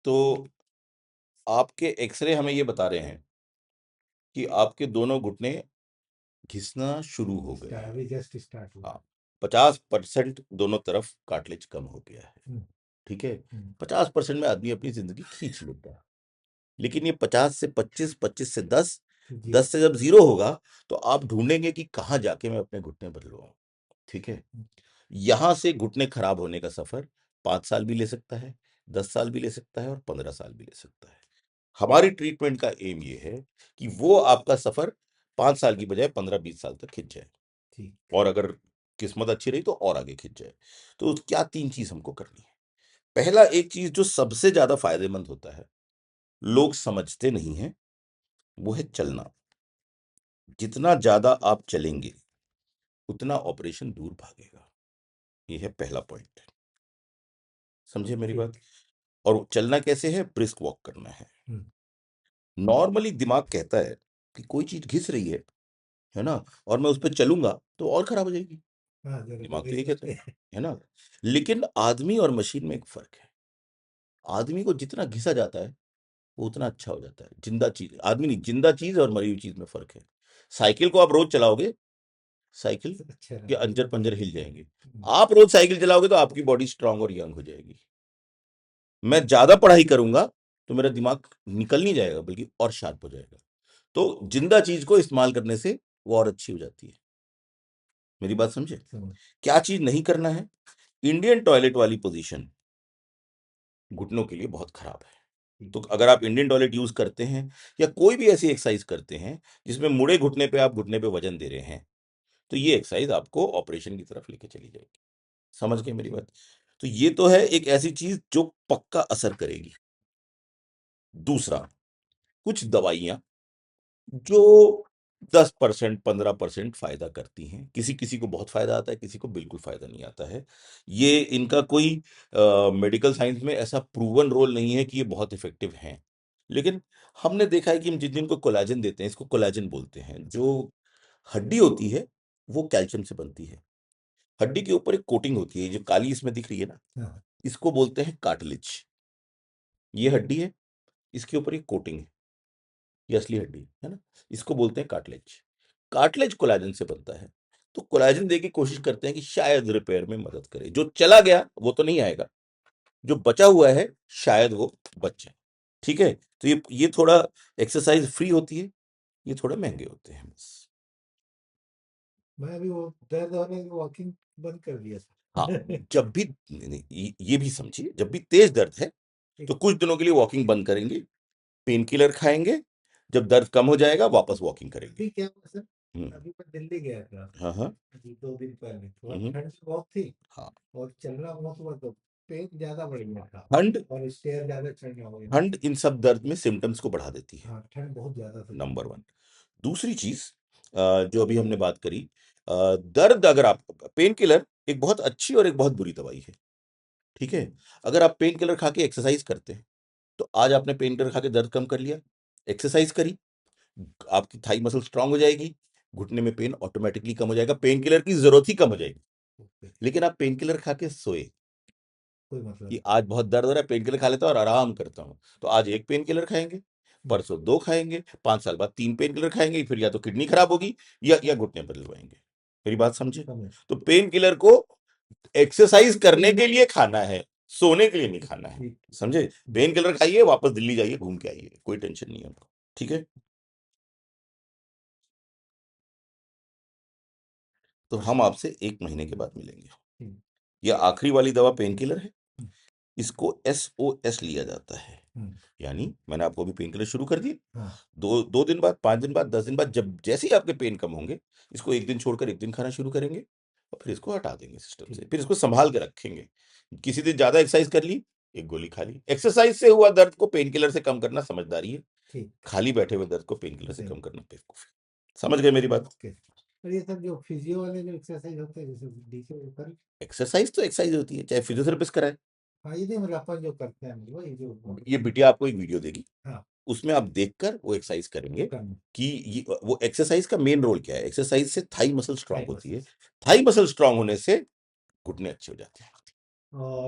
तो आपके एक्सरे हमें ये बता रहे हैं कि आपके दोनों घुटने घिसना शुरू हो गए हैं। अभी जस्ट स्टार्ट हुआ। हाँ, 50% दोनों तरफ कार्टिलेज कम हो गया है। ठीक है, 50% में आदमी अपनी जिंदगी खींच लेता है, लेकिन ये 50 से 25, 25 से 10, 10 से जब 0 होगा तो आप ढूंढेंगे कि कहाँ जाके मैं अपने घुटने बदलवाऊं। ठीक है, यहां से घुटने खराब होने का सफर 5 साल भी ले सकता है, 10 साल भी ले सकता है और 15 साल भी ले सकता है। हमारी ट्रीटमेंट का एम ये है कि वो आपका सफर 5 साल की बजाय 15-20 साल तक खिंच जाए, और अगर किस्मत अच्छी रही तो और आगे खिंच जाए। तो क्या 3 चीज हमको करनी है। पहला, एक चीज जो सबसे ज्यादा फायदेमंद होता है, लोग समझते नहीं है, वो है चलना। जितना ज्यादा आप चलेंगे उतना ऑपरेशन दूर भागेगा। ये है पहला पॉइंट, समझे मेरी बात। और चलना कैसे है, ब्रिस्क वॉक करना है। नॉर्मली दिमाग कहता है कि कोई चीज घिस रही है ना, और मैं उस पर चलूंगा तो और खराब हो जाएगी। दिमाग तो ये कहता है ना। लेकिन आदमी और मशीन में एक फर्क है। आदमी को जितना घिसा जाता है वो उतना अच्छा हो जाता है। जिंदा चीज, आदमी नहीं, जिंदा चीज और मरी हुई चीज में फर्क है। साइकिल को आप रोज चलाओगे, साइकिल के अंजर पंजर हिल जाएंगे। आप रोज साइकिल चलाओगे तो आपकी बॉडी स्ट्रांग और यंग हो जाएगी। मैं ज्यादा पढ़ाई करूंगा तो मेरा दिमाग निकल नहीं जाएगा बल्कि और शार्प हो जाएगा। तो जिंदा चीज को इस्तेमाल करने से वो और अच्छी हो जाती है। मेरी बात समझे। क्या चीज नहीं करना है, इंडियन टॉयलेट वाली पोजीशन घुटनों के लिए बहुत खराब है। तो अगर आप इंडियन टॉयलेट यूज करते हैं या कोई भी ऐसी एक्सरसाइज करते हैं जिसमें मुड़े घुटने पे आप घुटने पे वजन दे रहे हैं, तो ये एक्सरसाइज आपको ऑपरेशन की तरफ लेके चली जाएगी। समझ गए मेरी बात। तो ये तो है एक ऐसी चीज जो पक्का असर करेगी। दूसरा, कुछ दवाइयां जो 10%, 15% फायदा करती हैं। किसी किसी को बहुत फायदा आता है, किसी को बिल्कुल फायदा नहीं आता है। ये इनका कोई मेडिकल साइंस में ऐसा प्रूवन रोल नहीं है कि ये बहुत इफेक्टिव हैं। लेकिन हमने देखा है कि हम जिन जिनको कोलाजन देते हैं, इसको कोलाजन बोलते हैं, जो हड्डी होती है वो कैल्शियम से बनती है। हड्डी के ऊपर एक कोटिंग होती है, जो काली इसमें दिख रही है ना, इसको बोलते हैं कार्टिलेज। ये हड्डी है, इसके ऊपर एक कोटिंग है, ये असली हड्डी है ना, इसको बोलते हैं कार्टिलेज। कार्टिलेज कोलाजन से बनता है। तो कोलाजन देके कोशिश करते हैं कि शायद रिपेयर में मदद करे। जो चला गया वो तो नहीं आएगा, जो बचा हुआ है शायद वो बच जाए। ठीक है, तो ये थोड़ा एक्सरसाइज फ्री होती है, ये थोड़ा महंगे होते हैं बस। मैं अभी वो दर्द होने की वॉकिंग बंद कर दिया था। हाँ, जब भी ये भी समझिए, जब भी तेज दर्द है तो कुछ दिनों के लिए वॉकिंग बंद करेंगे, पेन किलर खाएंगे, जब दर्द कम हो जाएगा वापस वॉकिंग करेंगे। अभी क्या हुआ सर, अभी मैं दिल्ली गया था। हाँ हाँ, अभी 2 दिन पहले थोड़ा ठंड बहुत थी। हाँ, और चलना बहुत हुआ तो पेन ज्यादा बढ़ गया था ठंड और स्टेयर ज्यादा चढ़ना हो गया। ठंड इन सब दर्द में सिम्टम्स को बढ़ा देती है। हाँ, ठंड बहुत ज्यादा थी। नंबर 1। दूसरी चीज जो अभी हमने बात करी, दर्द, अगर आप, पेन किलर एक बहुत अच्छी और एक बहुत बुरी दवाई है। ठीक है, अगर आप पेन किलर खा के एक्सरसाइज करते हैं तो आज आपने पेन किलर खा के दर्द कम कर लिया, एक्सरसाइज करी, आपकी थाई मसल स्ट्रांग हो जाएगी, घुटने में पेन ऑटोमेटिकली कम हो जाएगा, पेन किलर की जरूरत ही कम हो जाएगी। लेकिन आप पेन किलर खा के सोए कोई मतलब कि आज बहुत दर्द हो रहा है, पेन किलर खा लेता हूं और आराम करता हूं, तो आज एक पेन किलर खाएंगे, परसों 2 खाएंगे, 5 साल बाद 3 पेन किलर खाएंगे, फिर या तो किडनी खराब होगी या घुटने बदलवाएंगे। मेरी बात समझे। तो पेन किलर को एक्सरसाइज करने के लिए खाना है, सोने के लिए नहीं खाना है। समझे। पेन किलर खाइए, वापस दिल्ली जाइए, घूम के आइए, कोई टेंशन नहीं है हमको। ठीक है, तो हम आपसे 1 महीने के बाद मिलेंगे। यह आखिरी वाली दवा पेन किलर है, इसको SOS लिया जाता है। यानी मैंने आपको अभी पेन किलर शुरू कर दिए, 2 दिन बाद, 5 दिन बाद, 10 दिन बाद, जब जैसे ही आपके पेन कम होंगे, इसको 1 दिन छोड़कर 1 दिन खाना शुरू करेंगे और फिर इसको हटा देंगे सिस्टम से। फिर इसको संभाल के रखेंगे। किसी दिन ज्यादा एक्सरसाइज कर ली, एक गोली खा ली। एक्सरसाइज से हुआ दर्द को पेन किलर से कम करना समझदारी है, खाली बैठे हुए दर्द को पेन किलर से कम करना बेवकूफी। समझ गए मेरी बात। और ये सब जो फिजियो वाले जो एक्सरसाइज होते हैं, जैसे डीके ऊपर, एक्सरसाइज तो एक्सरसाइज होती है, चाहे फिजियोथेरेपिस्ट कराए। हाँ, ये नहीं मतलब अपन जो करते हैं वही जो, ये बिटिया आपको एक वीडियो देगी, हाँ, उसमें आप देखकर वो एक्सरसाइज करेंगे करना। कि वो एक्सरसाइज का मेन रोल क्या है। एक्सरसाइज से थाई मसल स्ट्रांग थाई होती है, मसल्स। थाई मसल स्ट्रांग होने से घुटने अच्छे हो जाते हैं। और